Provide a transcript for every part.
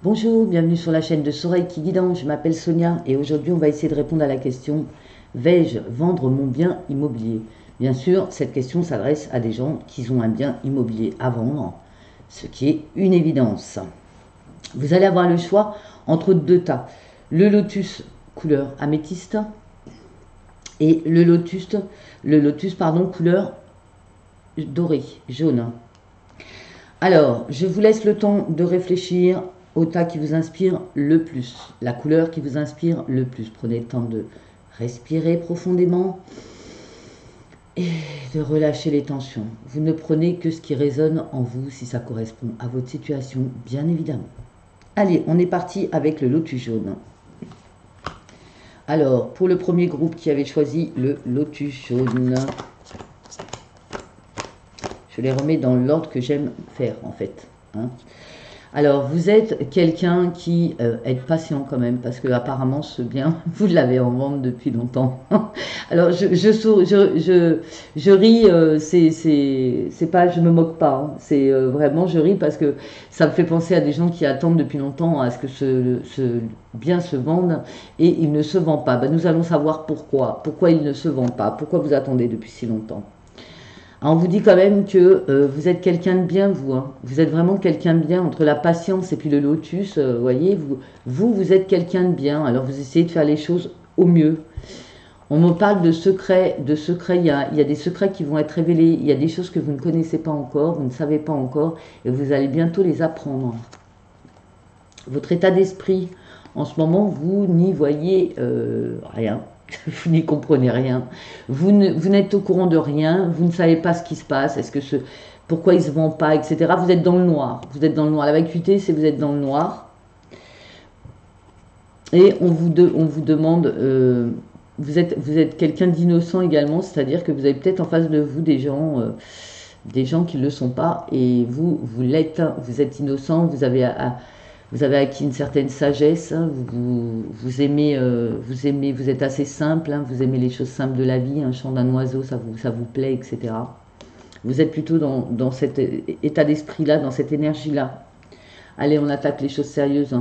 Bonjour, bienvenue sur la chaîne de Soleil qui guidance, je m'appelle Sonia et aujourd'hui on va essayer de répondre à la question: vais-je vendre mon bien immobilier? Bien sûr, cette question s'adresse à des gens qui ont un bien immobilier à vendre, ce qui est une évidence. Vous allez avoir le choix entre deux tas: le lotus couleur améthyste et le lotus couleur doré, jaune. Alors, je vous laisse le temps de réfléchir au tas qui vous inspire le plus, la couleur qui vous inspire le plus. Prenez le temps de respirer profondément et de relâcher les tensions. Vous ne prenez que ce qui résonne en vous, si ça correspond à votre situation, bien évidemment. Allez, on est parti avec le lotus jaune. Alors, pour le premier groupe qui avait choisi le lotus jaune, je les remets dans l'ordre que j'aime faire en fait. Alors, vous êtes quelqu'un qui est patient quand même, parce que apparemment ce bien, vous l'avez en vente depuis longtemps. Alors, je ris, c'est pas, je me moque pas, c'est vraiment, je ris parce que ça me fait penser à des gens qui attendent depuis longtemps à ce que ce bien se vende et il ne se vend pas. Ben, nous allons savoir pourquoi il ne se vend pas, pourquoi vous attendez depuis si longtemps. Alors on vous dit quand même que vous êtes quelqu'un de bien, vous. Vous êtes vraiment quelqu'un de bien, entre la patience et puis le lotus, vous voyez, vous êtes quelqu'un de bien. Alors vous essayez de faire les choses au mieux. On me parle de secrets, il y a des secrets qui vont être révélés, il y a des choses que vous ne connaissez pas encore, vous ne savez pas encore, et vous allez bientôt les apprendre. Votre état d'esprit, en ce moment, vous n'y voyez rien. Vous n'y comprenez rien, vous n'êtes au courant de rien, vous ne savez pas ce qui se passe, pourquoi il ne se vend pas, etc. Vous êtes dans le noir, La vacuité, c'est vous êtes dans le noir. Et on vous demande, vous êtes quelqu'un d'innocent également, c'est-à-dire que vous avez peut-être en face de vous des gens qui ne le sont pas, et vous l'êtes, vous êtes innocent, vous avez acquis une certaine sagesse, vous aimez, vous êtes assez simple, vous aimez les choses simples de la vie, un chant d'un oiseau, ça vous plaît, etc. Vous êtes plutôt dans cet état d'esprit-là, dans cette énergie-là. Allez, on attaque les choses sérieuses.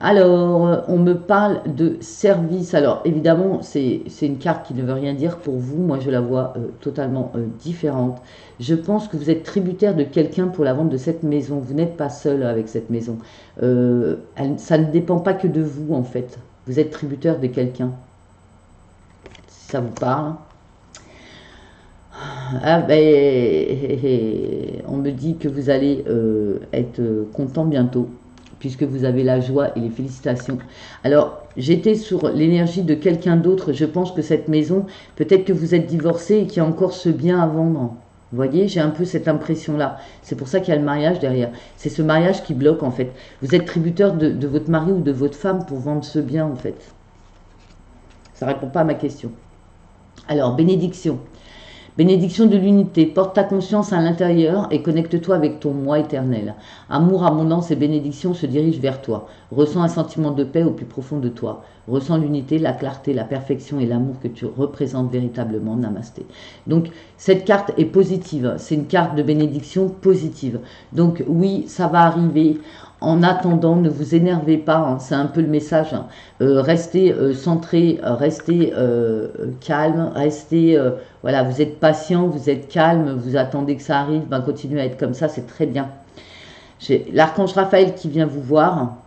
Alors, on me parle de service. Alors, évidemment, c'est une carte qui ne veut rien dire pour vous. Moi, je la vois totalement différente. Je pense que vous êtes tributaire de quelqu'un pour la vente de cette maison. Vous n'êtes pas seul avec cette maison. Ça ne dépend pas que de vous, en fait. Vous êtes tributaire de quelqu'un. Si ça vous parle. Ah, ben, on me dit que vous allez être content bientôt, puisque vous avez la joie et les félicitations. Alors, j'étais sur l'énergie de quelqu'un d'autre. Je pense que cette maison, peut-être que vous êtes divorcé et qu'il y a encore ce bien à vendre. Vous voyez, j'ai un peu cette impression-là. C'est pour ça qu'il y a le mariage derrière. C'est ce mariage qui bloque, en fait. Vous êtes tributaire de votre mari ou de votre femme pour vendre ce bien, en fait. Ça ne répond pas à ma question. Alors, bénédiction. Bénédiction de l'unité, porte ta conscience à l'intérieur et connecte-toi avec ton moi éternel. Amour, abondance et bénédiction se dirigent vers toi. Ressens un sentiment de paix au plus profond de toi. Ressens l'unité, la clarté, la perfection et l'amour que tu représentes véritablement. Namasté. Donc, cette carte est positive. C'est une carte de bénédiction positive. Donc, oui, ça va arriver. En attendant, ne vous énervez pas, c'est un peu le message. Restez centré, restez calme, restez, voilà, vous êtes patient, vous êtes calme, vous attendez que ça arrive, continuez à être comme ça, c'est très bien. J'ai l'archange Raphaël qui vient vous voir.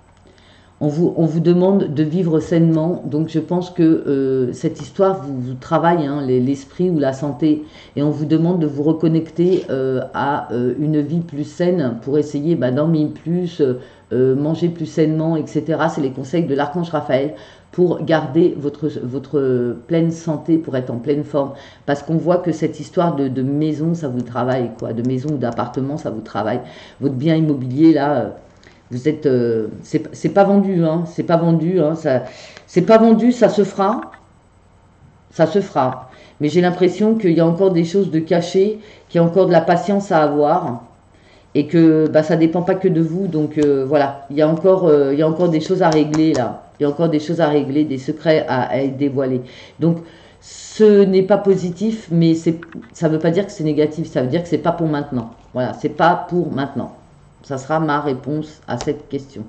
On vous demande de vivre sainement, donc je pense que cette histoire vous travaille l'esprit ou la santé, et on vous demande de vous reconnecter à une vie plus saine pour essayer dormir plus, manger plus sainement, etc. C'est les conseils de l'archange Raphaël pour garder votre pleine santé, pour être en pleine forme, parce qu'on voit que cette histoire de maison, ça vous travaille, quoi, de maison ou d'appartement, ça vous travaille. Votre bien immobilier, là... Vous êtes, c'est pas vendu, c'est pas vendu, c'est pas vendu, ça se fera, Mais j'ai l'impression qu'il y a encore des choses de cachées, qu'il y a encore de la patience à avoir, et que ça dépend pas que de vous. Donc voilà, il y a encore des choses à régler là, il y a encore des choses à régler, des secrets à être dévoilés. Donc ce n'est pas positif, mais ça veut pas dire que c'est négatif, ça veut dire que c'est pas pour maintenant. Voilà, c'est pas pour maintenant. Ça sera ma réponse à cette question.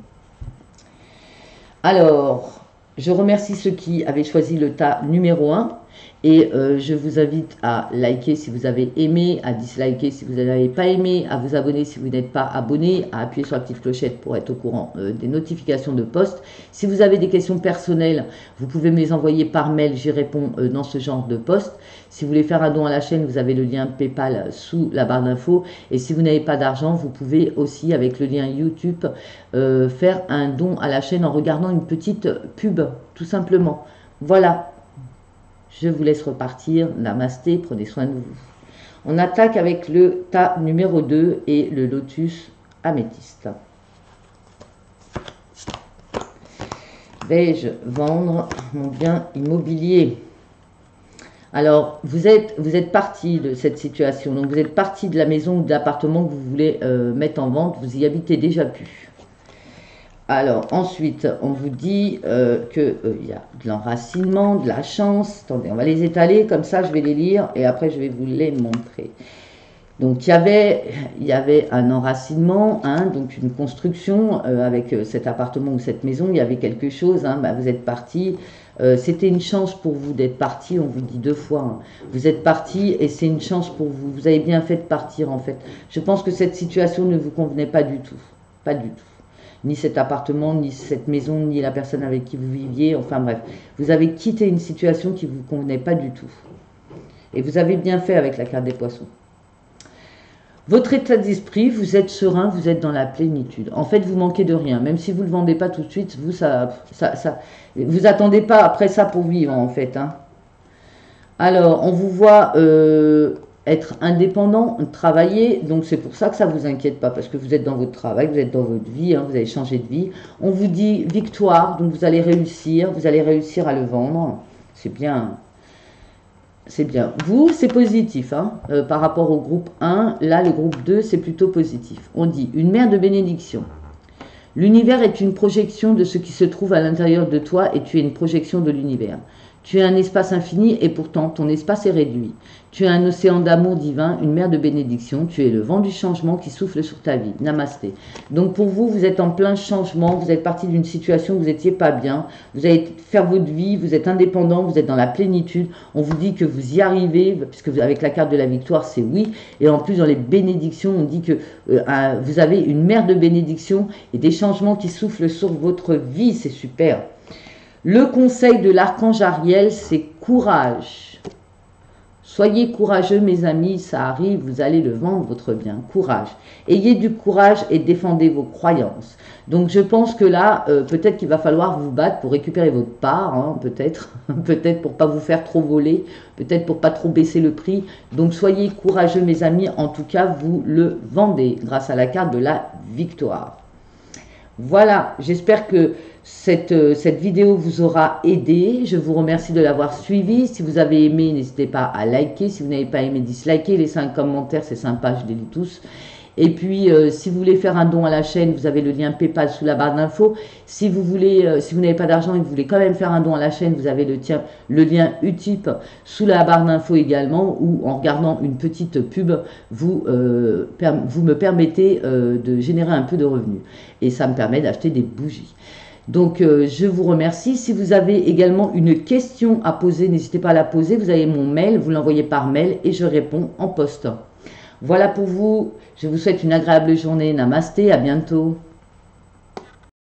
Alors, je remercie ceux qui avaient choisi le tas numéro 1. Et je vous invite à liker si vous avez aimé, à disliker si vous n'avez pas aimé, à vous abonner si vous n'êtes pas abonné, à appuyer sur la petite clochette pour être au courant des notifications de posts. Si vous avez des questions personnelles, vous pouvez me les envoyer par mail, j'y réponds dans ce genre de post. Si vous voulez faire un don à la chaîne, vous avez le lien PayPal sous la barre d'infos. Et si vous n'avez pas d'argent, vous pouvez aussi, avec le lien YouTube, faire un don à la chaîne en regardant une petite pub, tout simplement. Voilà. Je vous laisse repartir. Namasté, prenez soin de vous. On attaque avec le tas numéro 2 et le lotus améthyste. Vais-je vendre mon bien immobilier? Alors, vous êtes parti de cette situation. Donc, vous êtes parti de la maison ou de l'appartement que vous voulez mettre en vente. Vous y habitez déjà plus. Alors, ensuite, on vous dit qu'il y a de l'enracinement, de la chance. Attendez, on va les étaler, comme ça, je vais les lire et après, je vais vous les montrer. Donc, il y avait un enracinement, hein, donc une construction avec cet appartement ou cette maison. Il y avait quelque chose, hein, bah, vous êtes parti. C'était une chance pour vous d'être parti, on vous dit 2 fois. Hein. Vous êtes parti et c'est une chance pour vous. Vous avez bien fait de partir, en fait. Je pense que cette situation ne vous convenait pas du tout. Pas du tout. Ni cet appartement, ni cette maison, ni la personne avec qui vous viviez, enfin bref. Vous avez quitté une situation qui ne vous convenait pas du tout. Et vous avez bien fait avec la carte des poissons. Votre état d'esprit, vous êtes serein, vous êtes dans la plénitude. En fait, vous manquez de rien. Même si vous ne le vendez pas tout de suite, vous, vous attendez pas après ça pour vivre, en fait. Hein. Alors, on vous voit être indépendant, travailler, donc c'est pour ça que ça ne vous inquiète pas, parce que vous êtes dans votre travail, vous êtes dans votre vie, hein, vous avez changé de vie. On vous dit victoire, donc vous allez réussir à le vendre, c'est bien. C'est bien. Vous, c'est positif, hein, par rapport au groupe 1, là, le groupe 2, c'est plutôt positif. On dit une mère de bénédiction. L'univers est une projection de ce qui se trouve à l'intérieur de toi et tu es une projection de l'univers. Tu es un espace infini et pourtant ton espace est réduit. Tu es un océan d'amour divin, une mer de bénédiction. Tu es le vent du changement qui souffle sur ta vie. Namasté. Donc pour vous, vous êtes en plein changement. Vous êtes parti d'une situation où vous n'étiez pas bien. Vous allez faire votre vie. Vous êtes indépendant. Vous êtes dans la plénitude. On vous dit que vous y arrivez, puisque avec la carte de la victoire, c'est oui. Et en plus, dans les bénédictions, on dit que vous avez une mer de bénédiction et des changements qui soufflent sur votre vie. C'est super. Le conseil de l'archange Ariel, c'est courage. Soyez courageux, mes amis, ça arrive, vous allez le vendre, votre bien. Courage. Ayez du courage et défendez vos croyances. Donc, je pense que là, peut-être qu'il va falloir vous battre pour récupérer votre part, hein, peut-être. Peut-être pour ne pas vous faire trop voler, peut-être pour ne pas trop baisser le prix. Donc, soyez courageux, mes amis. En tout cas, vous le vendez grâce à la carte de la victoire. Voilà, j'espère que cette vidéo vous aura aidé. Je vous remercie de l'avoir suivi. Si vous avez aimé, n'hésitez pas à liker. Si vous n'avez pas aimé, disliker. Laissez un commentaire, c'est sympa, je les lis tous. Et puis, si vous voulez faire un don à la chaîne, vous avez le lien PayPal sous la barre d'infos. Si vous voulez, si vous n'avez pas d'argent et que vous voulez quand même faire un don à la chaîne, vous avez le lien Utip sous la barre d'infos également, ou en regardant une petite pub, vous me permettez de générer un peu de revenus. Et ça me permet d'acheter des bougies. Donc, je vous remercie. Si vous avez également une question à poser, n'hésitez pas à la poser. Vous avez mon mail, vous l'envoyez par mail et je réponds en poste. Voilà pour vous. Je vous souhaite une agréable journée. Namasté, à bientôt.